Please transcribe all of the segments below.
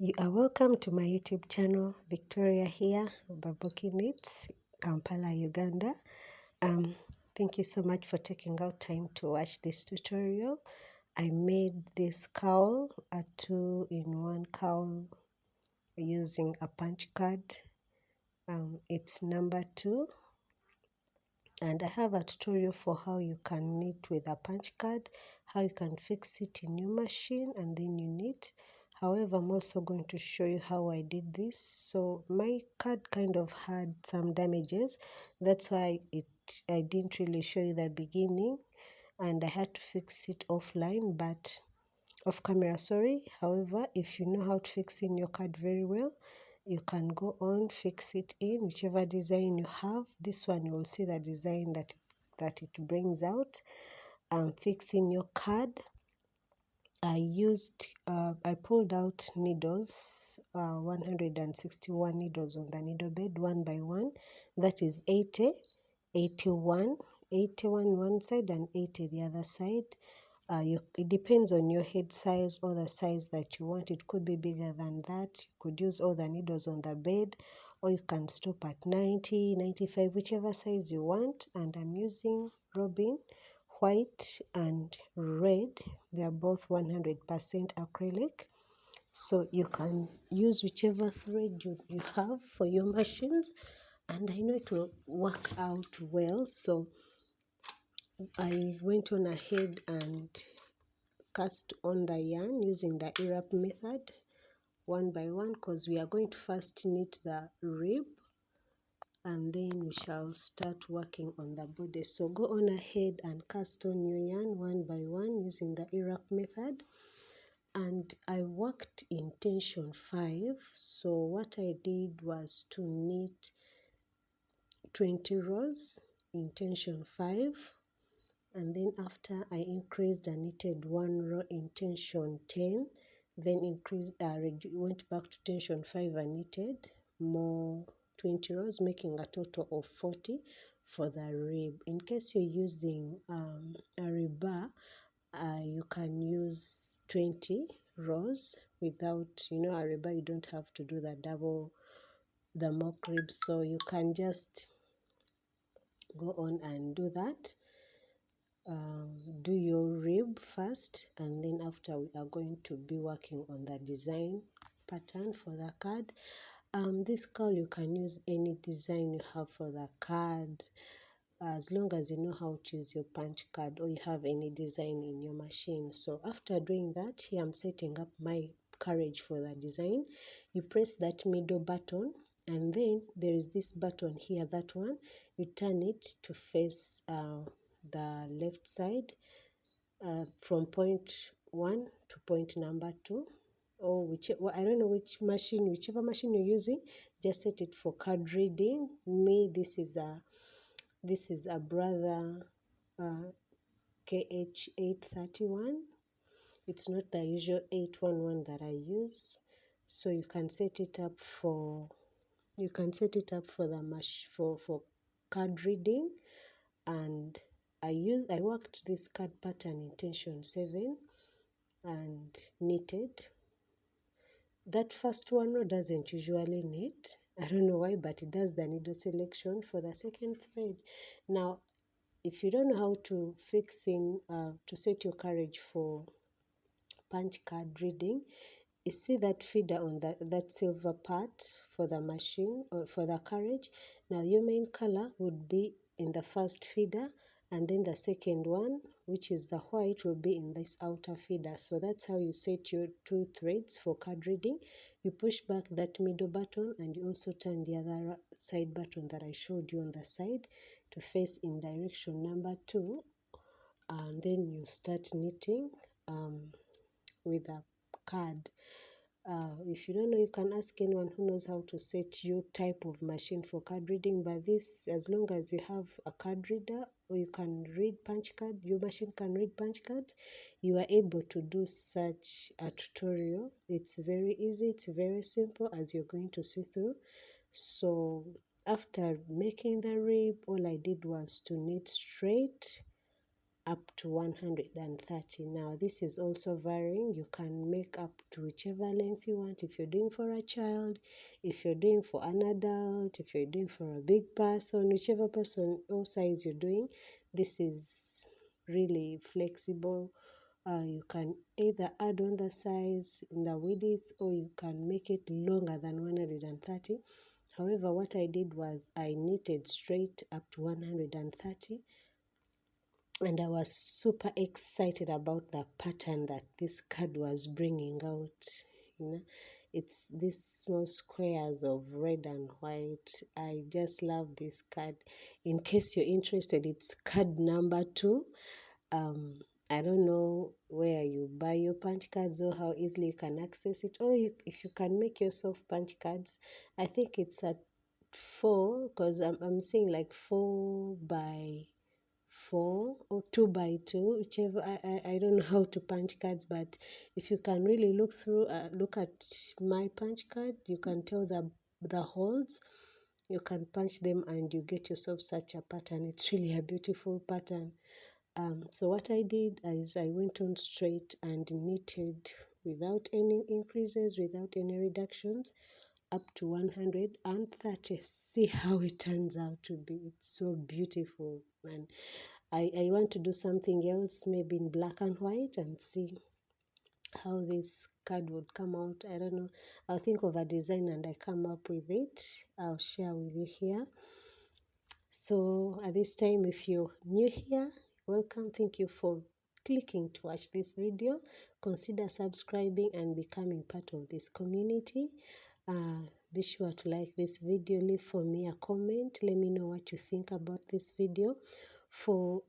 You are welcome to my YouTube channel. Victoria here, Baboki Knits, Kampala, Uganda. Thank you so much for taking out time to watch this tutorial. I made this cowl, a 2-in-1 cowl using a punch card. It's number 2, and I have a tutorial for how you can knit with a punch card, how you can fix it in your machine and then you knit. However, I'm also going to show you how I did this. So my card kind of had some damages. That's why I didn't really show you the beginning, and I had to fix it offline, but off camera, sorry. However, if you know how to fix in your card very well, you can go on, fix it in whichever design you have. This one, you will see the design that it brings out. Fixing your card, I pulled out needles, 161 needles on the needle bed, one by one. That is 80, 81, 81 one side and 80 the other side. It depends on your head size or the size that you want. It could be bigger than that. You could use all the needles on the bed, or you can stop at 90, 95, whichever size you want. And I'm using robin, white and red. They are both 100% acrylic. So you can use whichever thread you have for your machines. And I know it will work out well. So I went on ahead and cast on the yarn using the Irap method one by one, because we are going to first knit the rib and then we shall start working on the body. So go on ahead and cast on your yarn one by one using the Irap method. And I worked in tension 5. So what I did was to knit 20 rows in tension 5. And then after I increased and knitted 1 row in tension 10, then went back to tension 5 and knitted more 20 rows, making a total of 40 for the rib. In case you're using a ribber, you can use 20 rows without, a ribber, you don't have to do the mock rib, so you can just go on and do that. Do your rib first, and then after we are going to be working on the design pattern for the card. This cowl, you can use any design you have for the card, as long as you know how to use your punch card or you have any design in your machine. So after doing that, here I'm setting up my carriage for the design. You press that middle button, and then there is this button here, that one, you turn it to face the left side, from point 1 to point number 2, or I don't know whichever machine you're using, just set it for card reading. Me, this is a Brother KH831. It's not the usual 811 that I use, so you can set it up for for card reading. And I worked this card pattern in tension 7 and knitted. That first one doesn't usually knit. I don't know why, but it does the needle selection for the second thread. Now, if you don't know how to to set your carriage for punch card reading, you see that feeder on that silver part for the machine or for the carriage. Now your main color would be in the first feeder, and then the second one, which is the white, will be in this outer feeder. So that's how you set your 2 threads for card reading. You push back that middle button, and you also turn the other side button that I showed you on the side to face in direction number 2, and then you start knitting with a card. If you don't know, you can ask anyone who knows how to set your type of machine for card reading. But this, as long as you have a card reader or you can read punch card, your machine can read punch cards, you are able to do such a tutorial. It's very easy, it's very simple, as you're going to see through. So after making the rib, all I did was to knit straight up to 130. Now this is also varying. You can make up to whichever length you want. If you're doing for a child, if you're doing for an adult, if you're doing for a big person, whichever person or size you're doing, this is really flexible. You can either add on the size in the width, or you can make it longer than 130. However, what I did was I knitted straight up to 130, and I was super excited about the pattern that this card was bringing out. You know, it's these small squares of red and white. I just love this card. In case you're interested, it's card number 2. um I don't know where you buy your punch cards or how easily you can access it, or if you can make yourself punch cards. I think it's at 4, because I'm seeing like 4 by 4 or 2 by 2, whichever. I don't know how to punch cards, but if you can really look at my punch card, you can tell the holes. You can punch them and you get yourself such a pattern. It's really a beautiful pattern. So what I did is I went on straight and knitted without any increases, without any reductions, up to 130. See how it turns out to be. It's so beautiful. And I want to do something else, maybe in black and white, and see how this card would come out. I don't know. I'll think of a design and I come up with it. I'll share with you here. So at this time, if you're new here, welcome. Thank you for clicking to watch this video. Consider subscribing and becoming part of this community. Be sure to like this video, leave for me a comment, let me know what you think about this video. For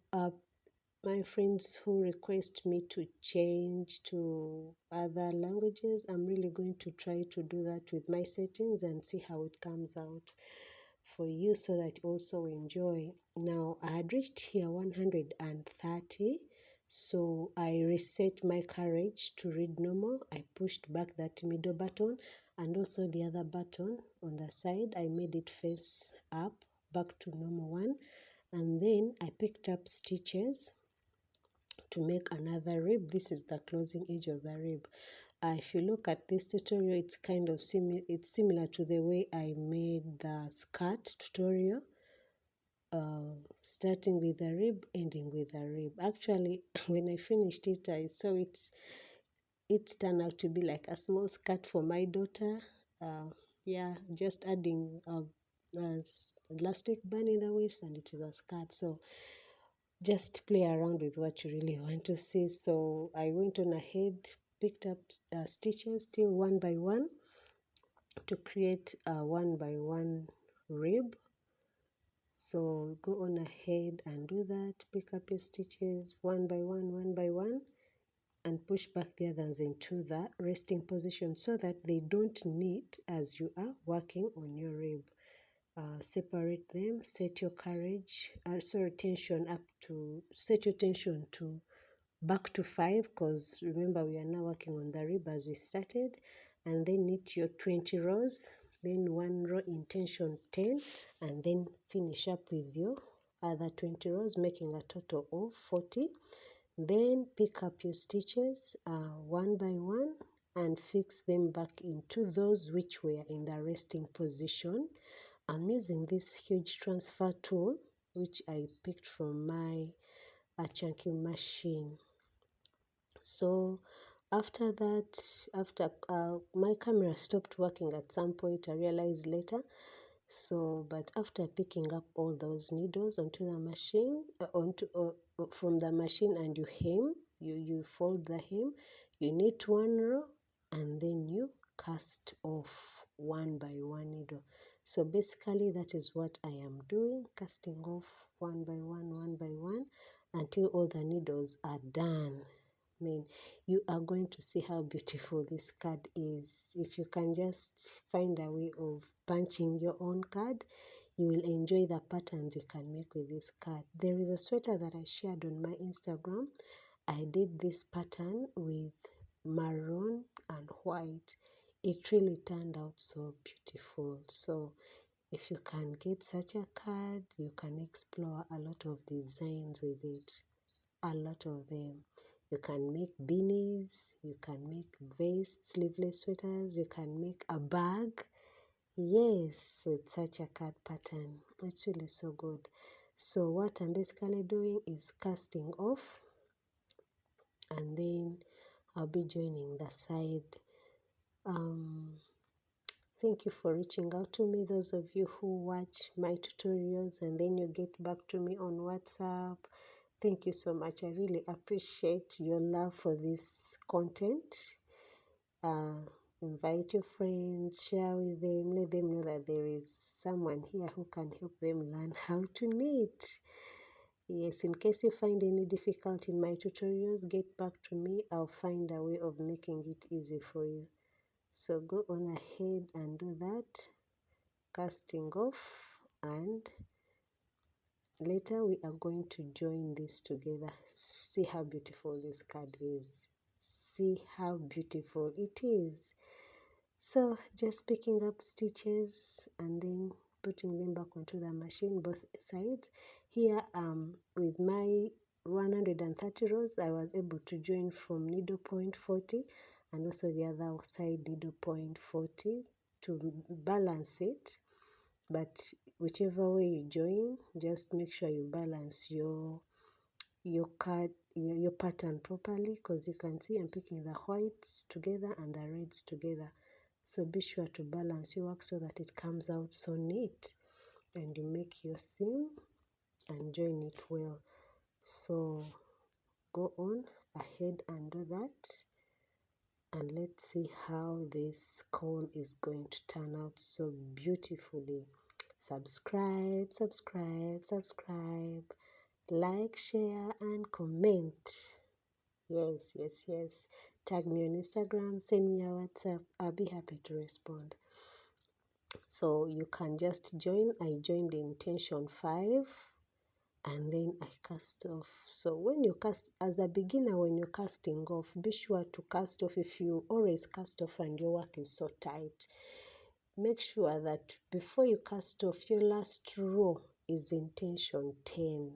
my friends who request me to change to other languages, I'm really going to try to do that with my settings and see how it comes out for you, so that you also enjoy. Now I had reached here 130, so I reset my courage to read normal. I pushed back that middle button, and also the other button on the side, I made it face up back to normal one, and then I picked up stitches to make another rib. This is the closing edge of the rib. If you look at this tutorial, it's kind of similar to the way I made the skirt tutorial, starting with the rib, ending with the rib. Actually, when I finished it, I saw it turned out to be like a small skirt for my daughter. Yeah, just adding a elastic band in the waist, and it is a skirt. So just play around with what you really want to see. So I went on ahead, picked up stitches still one by one to create a 1 by 1 rib. So go on ahead and do that. Pick up your stitches one by one, and push back the others into the resting position so that they don't knit as you are working on your rib. Separate them, set your tension set your tension to back to 5, because remember we are now working on the rib as we started, and then knit your 20 rows, then 1 row in tension 10, and then finish up with your other 20 rows, making a total of 40. Then pick up your stitches one by one and fix them back into those which were in the resting position. I'm using this huge transfer tool, which I picked from my chunking machine. So after that, after my camera stopped working at some point, I realized later. So, but after picking up all those needles onto the machine, from the machine, and you hem, you fold the hem, you knit 1 row, and then you cast off 1 by 1 needle. So basically that is what I am doing, casting off 1 by 1 until all the needles are done. I mean, you are going to see how beautiful this card is. If you can just find a way of punching your own card, you will enjoy the patterns you can make with this card. There is a sweater that I shared on my Instagram. I did this pattern with maroon and white. It really turned out so beautiful. So if you can get such a card, you can explore a lot of designs with it. a lot of them. You can make beanies, you can make vests, sleeveless sweaters, you can make a bag. Yes, with such a card pattern. It's really so good. So what I'm basically doing is casting off, and then I'll be joining the side. Thank you for reaching out to me, those of you who watch my tutorials and then you get back to me on WhatsApp. Thank you so much. I really appreciate your love for this content. Invite your friends, share with them, let them know that there is someone here who can help them learn how to knit. Yes, in case you find any difficulty in my tutorials, get back to me. I'll find a way of making it easy for you. So go on ahead and do that, casting off, and later we are going to join this together. See how beautiful this card is. See how beautiful it is. So just picking up stitches and then putting them back onto the machine, both sides. Here with my 130 rows, I was able to join from needle point 40 and also the other side needle point 40 to balance it. But whichever way you join, just make sure you balance your pattern properly, because you can see I'm picking the whites together and the reds together. So be sure to balance your work so that it comes out so neat and you make your seam and join it well. So go on ahead and do that, and let's see how this cowl is going to turn out so beautifully. Subscribe, subscribe, subscribe, like, share and comment. Yes, yes, yes. Tag me on Instagram, send me a WhatsApp. I'll be happy to respond. So you can just join. I joined in tension 5 and then I cast off. So when you cast, as a beginner, when you're casting off, be sure to cast off. If you always cast off and your work is so tight, make sure that before you cast off, your last row is in tension 10.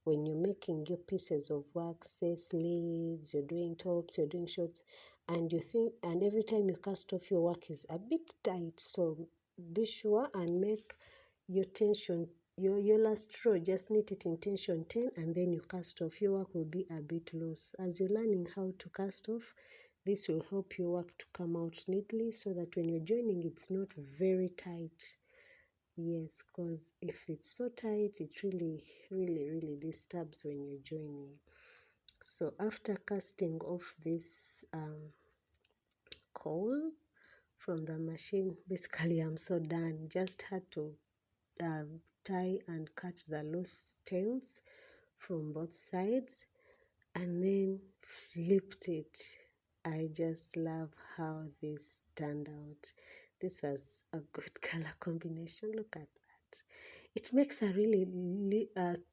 When you're making your pieces of work, say sleeves, you're doing tops, you're doing shorts, and you think, and every time you cast off, your work is a bit tight. So be sure and make your tension, your last row, just knit it in tension 10, and then you cast off. Your work will be a bit loose. As you're learning how to cast off, this will help your work to come out neatly, so that when you're joining, it's not very tight. Yes, because if it's so tight, it really disturbs when you're joining. So after casting off this cowl from the machine, basically I'm so done. Just had to tie and cut the loose tails from both sides and then flipped it. I just love how this turned out. This was a good color combination. Look at that. It makes a really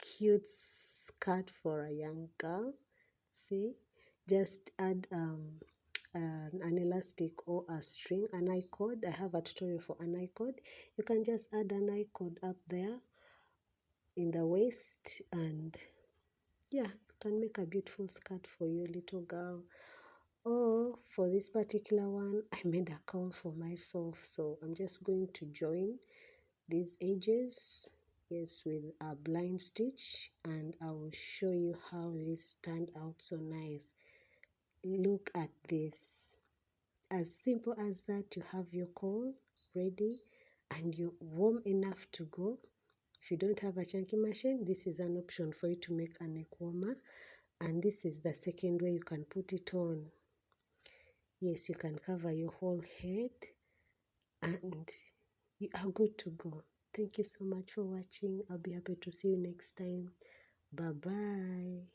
cute skirt for a young girl. See, just add an elastic or a string, an I-cord. I have a tutorial for an I-cord. You can just add an I-cord up there in the waist, and yeah, you can make a beautiful skirt for your little girl. Or for this particular one, I made a cowl for myself, so I'm just going to join these edges, yes, with a blind stitch, and I will show you how this turned out so nice. Look at this. As simple as that, you have your cowl ready and you're warm enough to go. If you don't have a chunky machine, this is an option for you to make a neck warmer, and this is the second way you can put it on. Yes, you can cover your whole head and you are good to go. Thank you so much for watching. I'll be happy to see you next time. Bye-bye.